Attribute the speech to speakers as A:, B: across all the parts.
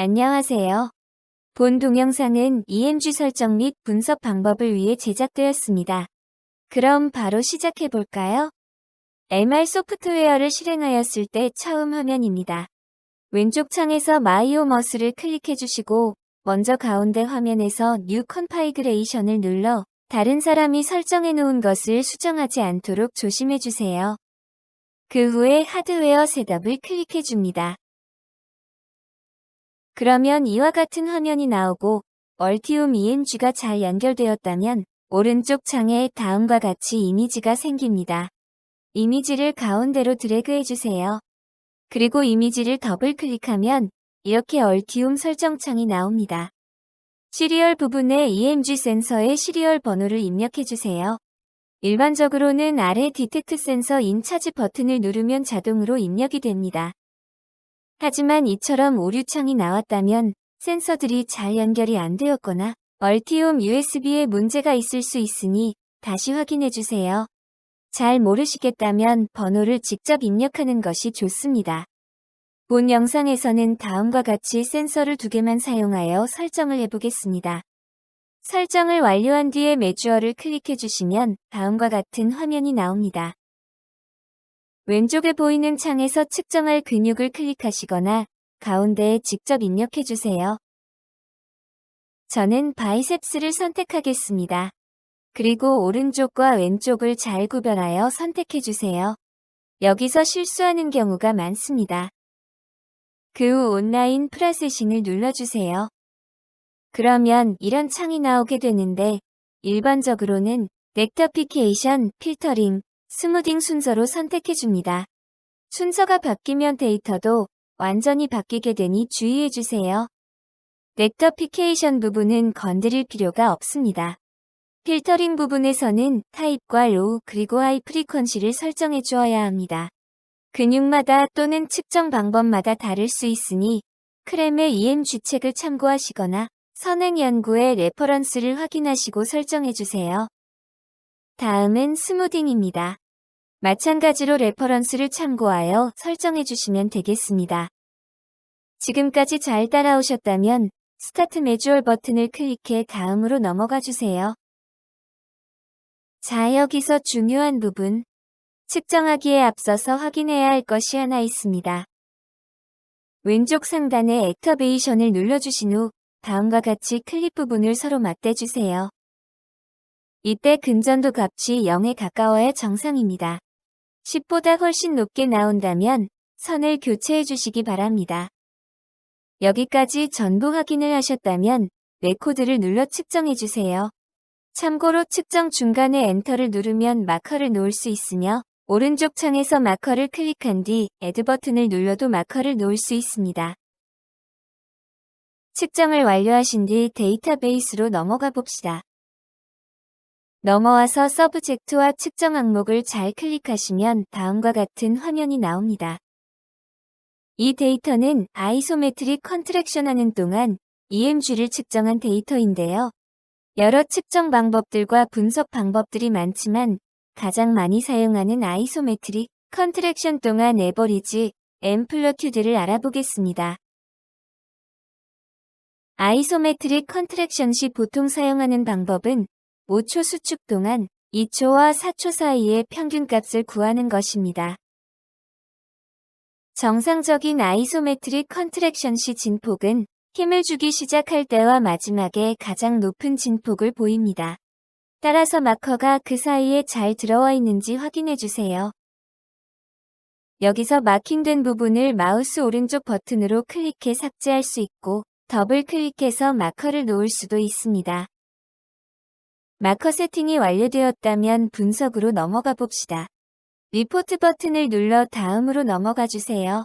A: 안녕하세요. 본 동영상은 EMG 설정 및 분석 방법을 위해 제작되었습니다. 그럼 바로 시작해 볼까요? MR 소프트웨어를 실행하였을 때 처음 화면입니다. 왼쪽 창에서 마이오머스를 클릭해 주시고 먼저 가운데 화면에서 New Configuration을 눌러 다른 사람이 설정해 놓은 것을 수정하지 않도록 조심해 주세요. 그 후에 하드웨어 셋업을 클릭해 줍니다. 그러면 이와 같은 화면이 나오고 얼티움 EMG가 잘 연결되었다면 오른쪽 창에 다음과 같이 이미지가 생깁니다. 이미지를 가운데로 드래그 해주세요. 그리고 이미지를 더블 클릭하면 이렇게 얼티움 설정창이 나옵니다. 시리얼 부분에 EMG 센서의 시리얼 번호를 입력해주세요. 일반적으로는 아래 디텍트 센서 인차지 버튼을 누르면 자동으로 입력이 됩니다. 하지만 이처럼 오류창이 나왔다면 센서들이 잘 연결이 안 되었거나 얼티움 USB에 문제가 있을 수 있으니 다시 확인해 주세요. 잘 모르시겠다면 번호를 직접 입력하는 것이 좋습니다. 본 영상에서는 다음과 같이 센서를 2개만 사용하여 설정을 해보겠습니다. 설정을 완료한 뒤에 매주얼을 클릭해 주시면 다음과 같은 화면이 나옵니다. 왼쪽에 보이는 창에서 측정할 근육을 클릭하시거나 가운데에 직접 입력해 주세요. 저는 바이셉스를 선택하겠습니다. 그리고 오른쪽과 왼쪽을 잘 구별하여 선택해 주세요. 여기서 실수하는 경우가 많습니다. 그 후 온라인 프로세싱을 눌러주세요. 그러면 이런 창이 나오게 되는데 일반적으로는 렉터피케이션, 필터링, 스무딩 순서로 선택해줍니다. 순서가 바뀌면 데이터도 완전히 바뀌게 되니 주의해주세요. 렉터피케이션 부분은 건드릴 필요가 없습니다. 필터링 부분에서는 타입과 로우 그리고 하이 프리퀀시를 설정해 주어야 합니다. 근육마다 또는 측정 방법마다 다를 수 있으니 크렘의 EMG 책을 참고하시거나 선행 연구의 레퍼런스를 확인하시고 설정해주세요. 다음은 스무딩입니다. 마찬가지로 레퍼런스를 참고하여 설정해 주시면 되겠습니다. 지금까지 잘 따라오셨다면 스타트 매주얼 버튼을 클릭해 다음으로 넘어가 주세요. 자, 여기서 중요한 부분. 측정하기에 앞서서 확인해야 할 것이 하나 있습니다. 왼쪽 상단에 액터베이션을 눌러주신 후 다음과 같이 클립 부분을 서로 맞대주세요. 이때 근전도 값이 0에 가까워야 정상입니다. 10보다 훨씬 높게 나온다면 선을 교체해 주시기 바랍니다. 여기까지 전부 확인을 하셨다면 레코드를 눌러 측정해 주세요. 참고로 측정 중간에 엔터를 누르면 마커를 놓을 수 있으며 오른쪽 창에서 마커를 클릭한 뒤 애드 버튼을 눌러도 마커를 놓을 수 있습니다. 측정을 완료하신 뒤 데이터베이스로 넘어가 봅시다. 넘어와서 서브젝트와 측정 항목을 잘 클릭하시면 다음과 같은 화면이 나옵니다. 이 데이터는 아이소메트릭 컨트랙션 하는 동안 EMG를 측정한 데이터인데요. 여러 측정 방법들과 분석 방법들이 많지만 가장 많이 사용하는 아이소메트릭 컨트랙션 동안 에버리지, 앰플러튜드를 알아보겠습니다. 아이소메트릭 컨트랙션 시 보통 사용하는 방법은 5초 수축 동안 2초와 4초 사이의 평균값을 구하는 것입니다. 정상적인 아이소메트릭 컨트랙션 시 진폭은 힘을 주기 시작할 때와 마지막에 가장 높은 진폭을 보입니다. 따라서 마커가 그 사이에 잘 들어와 있는지 확인해 주세요. 여기서 마킹된 부분을 마우스 오른쪽 버튼으로 클릭해 삭제할 수 있고 더블 클릭해서 마커를 놓을 수도 있습니다. 마커 세팅이 완료되었다면 분석으로 넘어가 봅시다. 리포트 버튼을 눌러 다음으로 넘어가 주세요.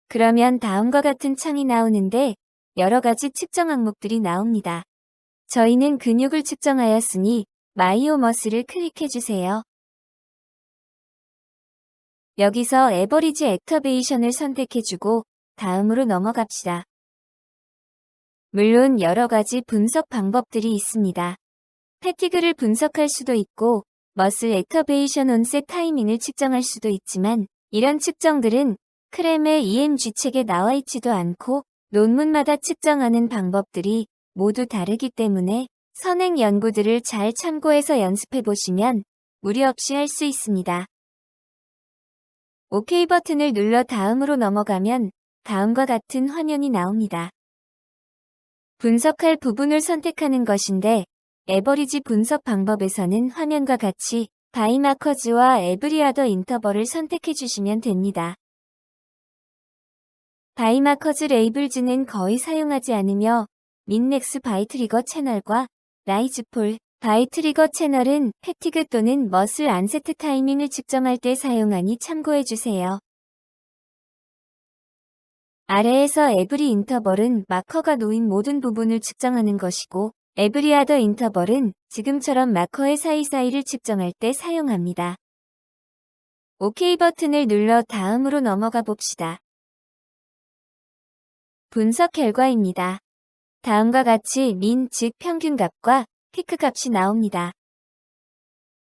A: 그러면 다음과 같은 창이 나오는데 여러 가지 측정 항목들이 나옵니다. 저희는 근육을 측정하였으니 마이오머스를 클릭해 주세요. 여기서 에버리지 액터베이션을 선택해 주고 다음으로 넘어갑시다. 물론 여러 가지 분석 방법들이 있습니다. 패티그를 분석할 수도 있고 머슬 액터베이션 온셋 타이밍을 측정할 수도 있지만 이런 측정들은 크렘의 EMG 책에 나와 있지도 않고 논문마다 측정하는 방법들이 모두 다르기 때문에 선행 연구들을 잘 참고해서 연습해 보시면 무리 없이 할 수 있습니다. OK 버튼을 눌러 다음으로 넘어가면 다음과 같은 화면이 나옵니다. 분석할 부분을 선택하는 것인데 에버리지 분석 방법에서는 화면과 같이 바이마커즈와 에브리 어더 인터벌을 선택해 주시면 됩니다. 바이마커즈 레이블즈는 거의 사용하지 않으며 민넥스 바이트리거 채널과 라이즈폴 바이트리거 채널은 패티그 또는 머슬 안세트 타이밍을 측정할 때 사용하니 참고해 주세요. 아래에서 에브리 인터벌은 마커가 놓인 모든 부분을 측정하는 것이고 에브리 어더 인터벌은 지금처럼 마커의 사이사이를 측정할 때 사용합니다. OK 버튼을 눌러 다음으로 넘어가 봅시다. 분석 결과입니다. 다음과 같이 민, 즉 평균값과 피크 값이 나옵니다.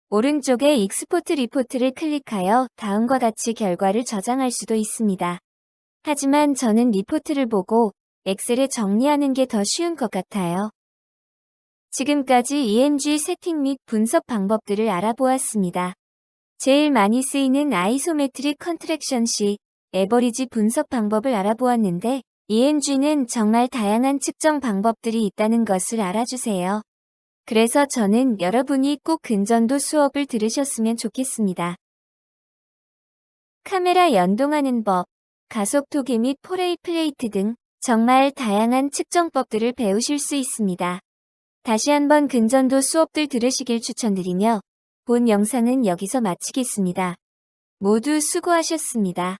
A: 오른쪽에 익스포트 리포트를 클릭하여 다음과 같이 결과를 저장할 수도 있습니다. 하지만 저는 리포트를 보고 엑셀에 정리하는 게 더 쉬운 것 같아요. 지금까지 EMG 세팅 및 분석 방법들을 알아보았습니다. 제일 많이 쓰이는 아이소메트릭 컨트랙션 시 에버리지 분석 방법을 알아보았는데 EMG는 정말 다양한 측정 방법들이 있다는 것을 알아주세요. 그래서 저는 여러분이 꼭 근전도 수업을 들으셨으면 좋겠습니다. 카메라 연동하는 법, 가속 토기 및 포레이 플레이트 등 정말 다양한 측정법들을 배우실 수 있습니다. 다시 한번 근전도 수업들 들으시길 추천드리며 본 영상은 여기서 마치겠습니다. 모두 수고하셨습니다.